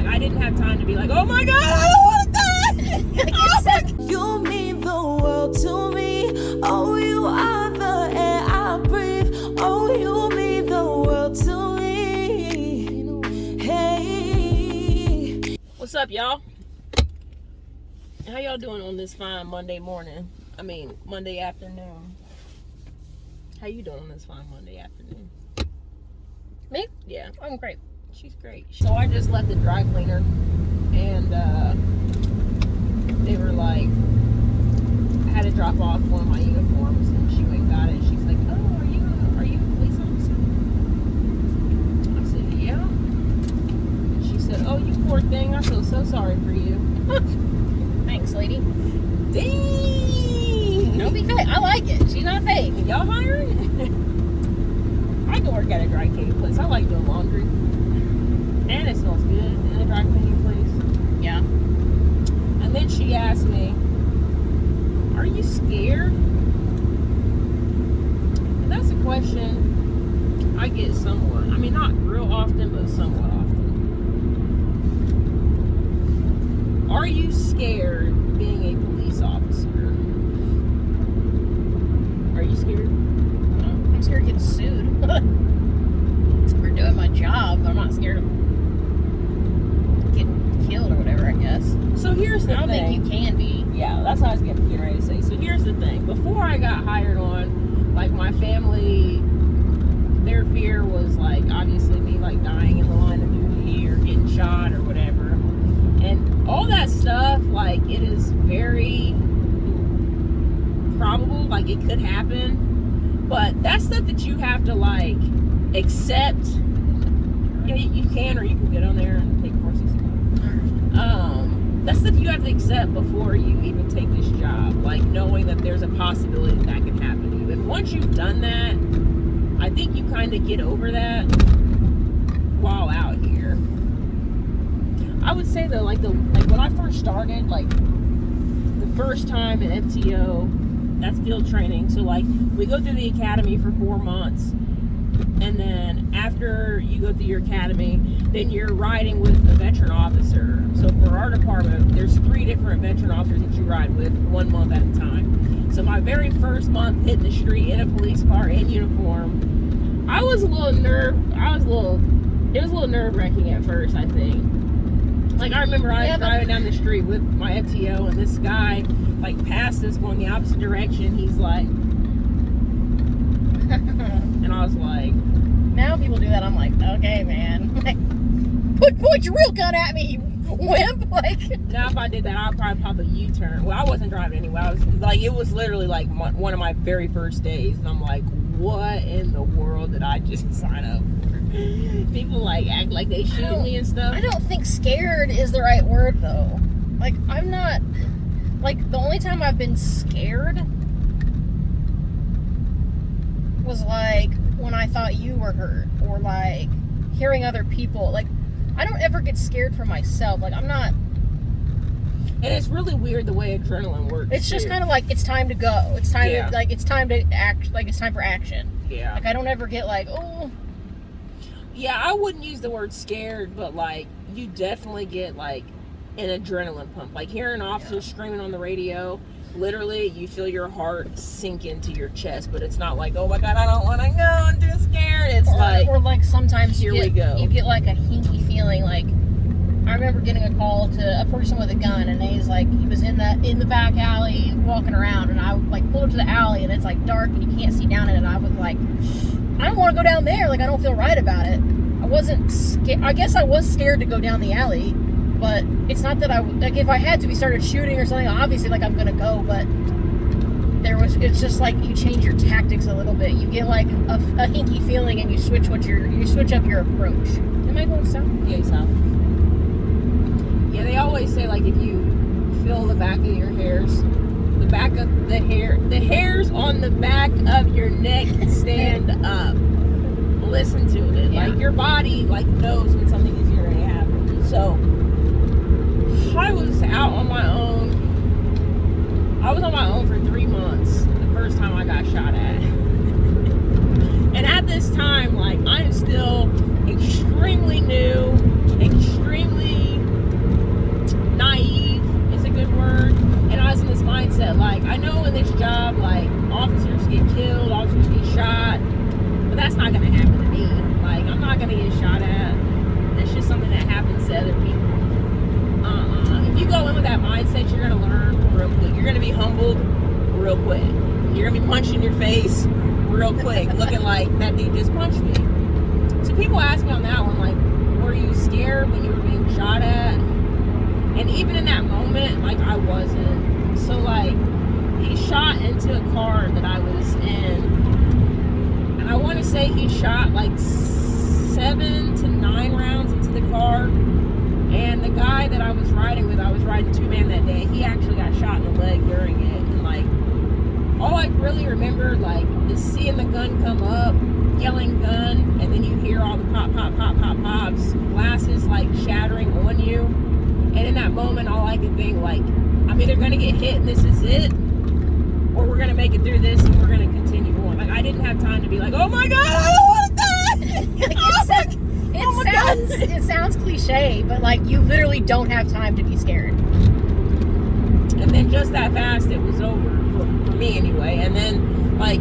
Like, I didn't have time to be like, oh my God, I don't want to die. You mean the world to me. Oh, you are the air I breathe. Oh, you mean the world to me. Hey. What's up, y'all? How y'all doing on this fine Monday morning? I mean, Monday afternoon. How you doing on this fine Monday afternoon? Me? Yeah. I'm great. She's great. So I just left the dry cleaner, and they were like, I had to drop off one of my uniforms, and she went and got it. She's like, oh, are you a police officer? I said, yeah. And she said, oh, you poor thing. I feel so sorry for you. Thanks, lady. Dang. Don't be fake. I like it. She's not fake. Y'all hiring? I can work at a dry cleaning place. I like doing laundry. And it smells good in a dry cleaning place. Yeah. And then she asked me, are you scared? And that's a question I get somewhat. I mean, not real often, but somewhat often. Are you scared being a police officer? Are you scared? I'm scared of getting sued. For doing my job. I'm not scared of getting killed or whatever, I guess. So here's the I don't thing. think you can be. Yeah, that's what I was getting ready to say. So here's the thing. Before I got hired on, like, my family, their fear was, like, obviously me, like, dying in the line of duty or getting shot or whatever. And all that stuff, like, it is very probable, like, it could happen. But that's stuff that you have to, like, accept. Yeah, you can, or you can get on there and take 465. That's stuff you have to accept before you even take this job. Like, knowing that there's a possibility that can happen to you. And once you've done that, I think you kind of get over that while out here. I would say though, like when I first started, like the first time in FTO, that's field training. So like we go through the academy for 4 months. And then after you go through your academy, then you're riding with a veteran officer. So for our department, there's 3 different veteran officers that you ride with 1 month at a time. So my very first month hitting the street in a police car in uniform, it was a little nerve-wracking at first, I think. Like, I remember I was driving down the street with my FTO, and this guy, like, passed us going the opposite direction. He's like, and I was like, Now people do that, I'm like, okay, man. Like, point your real gun at me, you wimp. Like, now if I did that, I'd probably pop a U-turn. Well, I wasn't driving anyway. I was like, it was literally like one of my very first days, and I'm like, what in the world did I just sign up for? People like act like they shoot me and stuff. I don't think scared is the right word though. Like, I'm not, like, the only time I've been scared was like when I thought you were hurt, or like hearing other people. Like, I don't ever get scared for myself. Like, I'm not. And it's really weird the way adrenaline works. It's just kind of like, it's time to go. It's time to, like, it's time to act. Like, it's time for action. Yeah. Like, I don't ever get like, oh. Yeah, I wouldn't use the word scared, but like you definitely get like an adrenaline pump. Like hearing officers screaming on the radio, literally you feel your heart sink into your chest, but it's not like, oh my God, I don't want to go, I'm too scared. It's or like sometimes here we go. You get like a hinky feeling. Like, I remember getting a call to a person with a gun, and he's like, he was in the back alley walking around, and I like pulled up to the alley, and it's like dark and you can't see down it, and I was like, I don't want to go down there. Like, I don't feel right about it. I wasn't scared. I guess I was scared to go down the alley, but it's not that like, if I had to be started shooting or something, obviously, like, I'm gonna go, but it's just like you change your tactics a little bit. You get like a hinky feeling, and you switch up your approach. Am I going south? Yeah, south. Yeah, they always say, like, if you feel the back of your hairs, the hairs on the back of your neck stand up. Listen to it. Yeah. Like, your body, like, knows when something is getting ready to happen. So, I was out on my own. I was on my own for 3 months the first time I got shot at. And at this time, like, I'm still extremely new, extremely to other people. If you go in with that mindset, you're gonna learn real quick. You're gonna be humbled real quick. You're gonna be punched in your face real quick, looking like that dude just punched me. So people ask me on that one, like, were you scared when you were being shot at? And even in that moment, like, I wasn't. So, like, he shot into a car that I was in. And I want to say he shot, like, 7 to 9 rounds into the car. And the guy that I was riding with, I was riding 2-man that day, he actually got shot in the leg during it. And, like, all I really remember, like, is seeing the gun come up, yelling gun, and then you hear all the pop, pop, pop, pop, pops, glasses, like, shattering on you. And in that moment, all I could think, like, I'm either going to get hit and this is it, or we're going to make it through this and we're going to continue on. Like, I didn't have time to be like, oh my God, I don't want to die! It sounds cliche, but, like, you literally don't have time to be scared. And then just that fast, it was over, for me anyway. And then, like,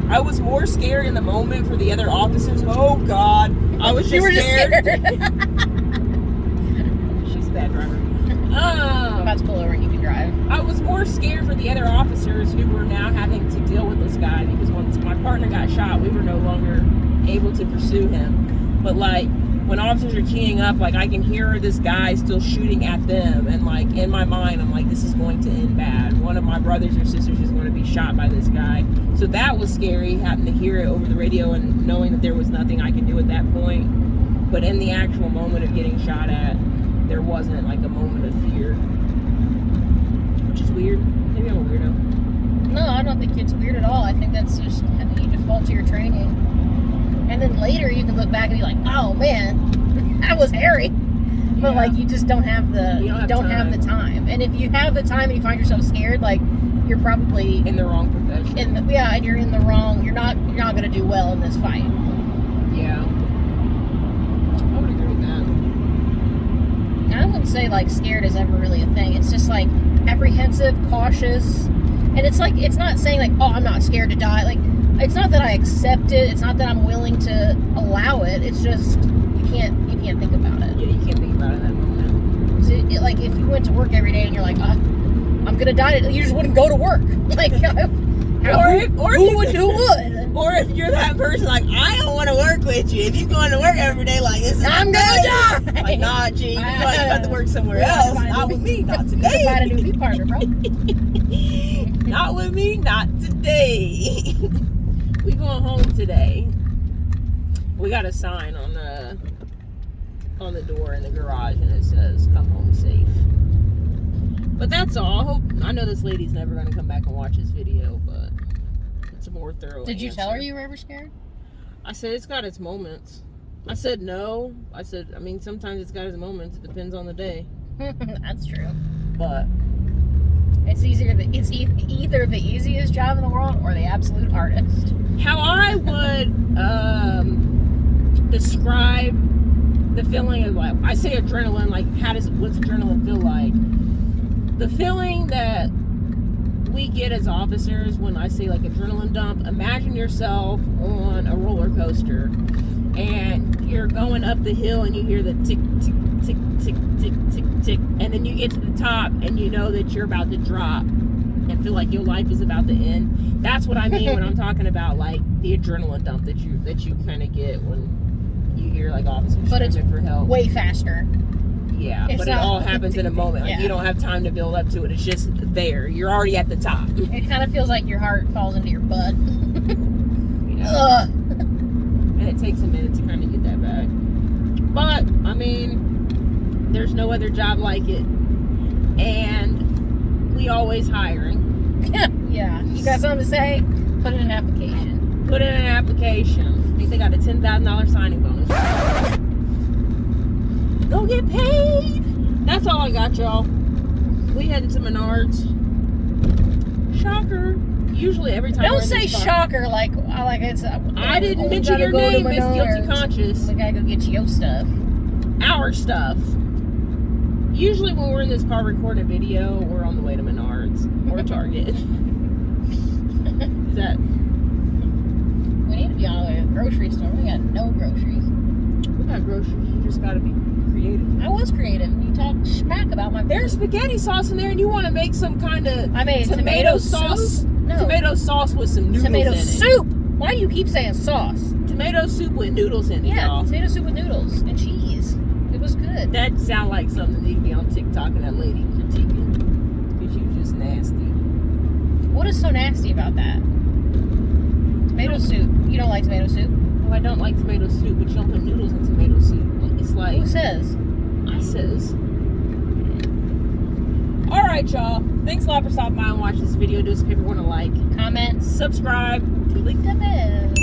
I was more scared in the moment for the other officers. Oh God, I was just scared. She's a bad driver. I'm about to pull over and you can drive. I was more scared for the other officers who were now having to deal with this guy, because once my partner got shot, we were no longer able to pursue him. But, like, when officers are keying up, like, I can hear this guy still shooting at them, and, like, in my mind, I'm like, this is going to end bad. One of my brothers or sisters is going to be shot by this guy. So that was scary, having to hear it over the radio and knowing that there was nothing I could do at that point. But in the actual moment of getting shot at, there wasn't, like, a moment of fear. Which is weird. Maybe I'm a weirdo. No, I don't think it's weird at all. I think that's just how you default to your training. And then later you can look back and be like, oh man, that was hairy. But, Yeah. like, you just don't have the have the time. And if you have the time and you find yourself scared, like, you're probably In the wrong profession. and you're in the wrong. You're not going to do well in this fight. Yeah. I would agree with that. I wouldn't say, like, scared is ever really a thing. It's just, like, apprehensive, cautious, and it's like, it's not saying, like, oh, I'm not scared to die. Like, it's not that I accept it. It's not that I'm willing to allow it. It's just you can't think about it. Yeah, you can't think about it in that moment. So like, if you went to work every day and you're like, I'm gonna die, you just wouldn't go to work. Like, who would? Or if you're that person, like, I don't want to work with you. If you're going to work every day, like, this is I'm gonna die. Like, nah, G, you got to work somewhere else. Not with me, not today. Find a new pee partner, bro. Not with me, not today. We going home today. We got a sign on the door in the garage, and it says, "Come home safe." But that's all. I know this lady's never going to come back and watch this video, but it's a more thorough Did you answer. tell her you were ever scared? I said, it's got its moments. I said no. I said, I mean, sometimes it's got its moments. It depends on the day. That's true. But It's either the easiest job in the world or the absolute hardest. how I would describe the feeling of, like, I say adrenaline, like, what's adrenaline feel like? The feeling that we get as officers when I say, like, adrenaline dump, imagine yourself on a roller coaster and you're going up the hill and you hear the tick, tick, tick, tick, tick, tick, tick, and then you get to the top and you know that you're about to drop and feel like your life is about to end. That's what I mean when I'm talking about, like, the adrenaline dump that you kind of get when you hear, like, officers screaming for help. Way faster. Yeah, It's but it not- all happens in a moment. Like, Yeah. you don't have time to build up to it. It's just there. You're already at the top. It kind of feels like your heart falls into your butt. Yeah. Ugh. And it takes a minute to kind of get that back. But, I mean, there's no other job like it. And we always hiring. Yeah. You got something to say? Put in an application. Put in an application. I think they got a $10,000 signing bonus. Go get paid. That's all I got, y'all. We headed to Menards. Shocker. Usually every time. Don't we're in say this car- shocker like it's. I didn't we mention gotta your go to name, Miss Guilty Menards. Conscious. We gotta go get your stuff. Our stuff. Usually when we're in this car recording a video, we're on the way to Menards or Target. Is that? We need to be on the way to the grocery store. We got no groceries. We got groceries. You just gotta be creative. I was creative. You talked smack about my There's spaghetti sauce in there, and you want to make some kind of I made tomato sauce. soup. No, Tomato sauce with some noodles tomato in it. soup. Why do you keep saying sauce? Tomato soup with noodles in it, Yeah, y'all. tomato soup with noodles and cheese. It was good. That sound like something that need to be on TikTok and that lady critiquing. Because you just nasty. What is so nasty about that? Tomato soup. You don't like tomato soup? Oh, I don't like tomato soup, but you don't put noodles in tomato soup. It's like, Who says? I says. Alright, y'all. Thanks a lot for stopping by and watching this video. Do us a favor, want to like, Comment. subscribe, Click the bell.